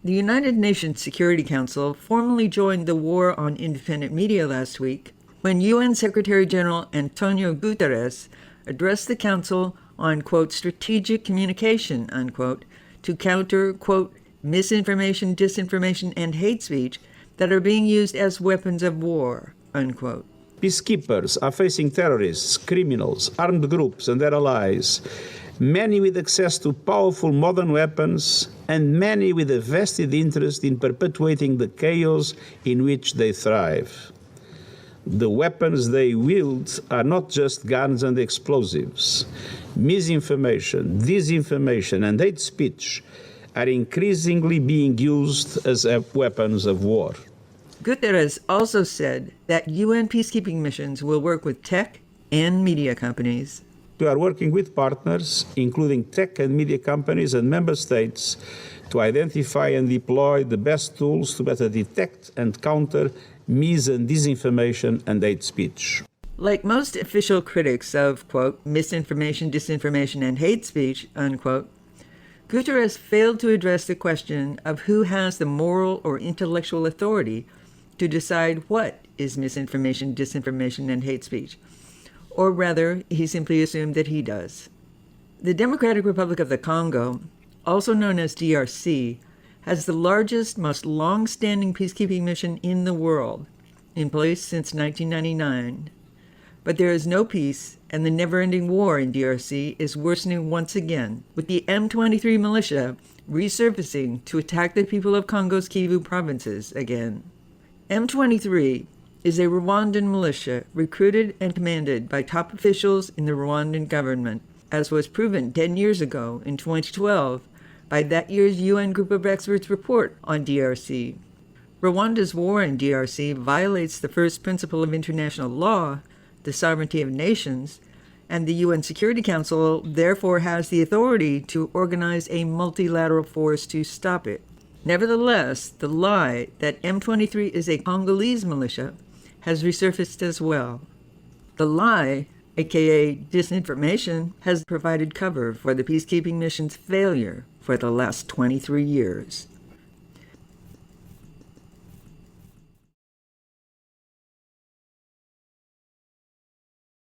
The United Nations Security Council formally joined the war on independent media last week when UN Secretary General Antonio Guterres addressed the Council on, quote, strategic communication, unquote, to counter, quote, misinformation, disinformation, and hate speech that are being used as weapons of war, unquote. Peacekeepers are facing terrorists, criminals, armed groups, and their allies, many with access to powerful modern weapons, and many with a vested interest in perpetuating the chaos in which they thrive. The weapons they wield are not just guns and explosives. Misinformation, disinformation, and hate speech are increasingly being used as weapons of war. Guterres also said that UN peacekeeping missions will work with tech and media companies. We are working with partners, including tech and media companies and member states, to identify and deploy the best tools to better detect and counter mis- and disinformation and hate speech. Like most official critics of, quote, misinformation, disinformation, and hate speech, unquote, Guterres failed to address the question of who has the moral or intellectual authority to decide what is misinformation, disinformation, and hate speech. Or rather, he simply assumed that he does. The Democratic Republic of the Congo, also known as DRC, has the largest, most long-standing peacekeeping mission in the world, in place since 1999. But there is no peace, and the never-ending war in DRC is worsening once again, with the M23 militia resurfacing to attack the people of Congo's Kivu provinces again. M23 is a Rwandan militia recruited and commanded by top officials in the Rwandan government, as was proven 10 years ago in 2012 by that year's UN Group of Experts report on DRC. Rwanda's war in DRC violates the first principle of international law, the sovereignty of nations, and the UN Security Council therefore has the authority to organize a multilateral force to stop it. Nevertheless, the lie that M23 is a Congolese militia has resurfaced as well. The lie, aka disinformation, has provided cover for the peacekeeping mission's failure for the last 23 years.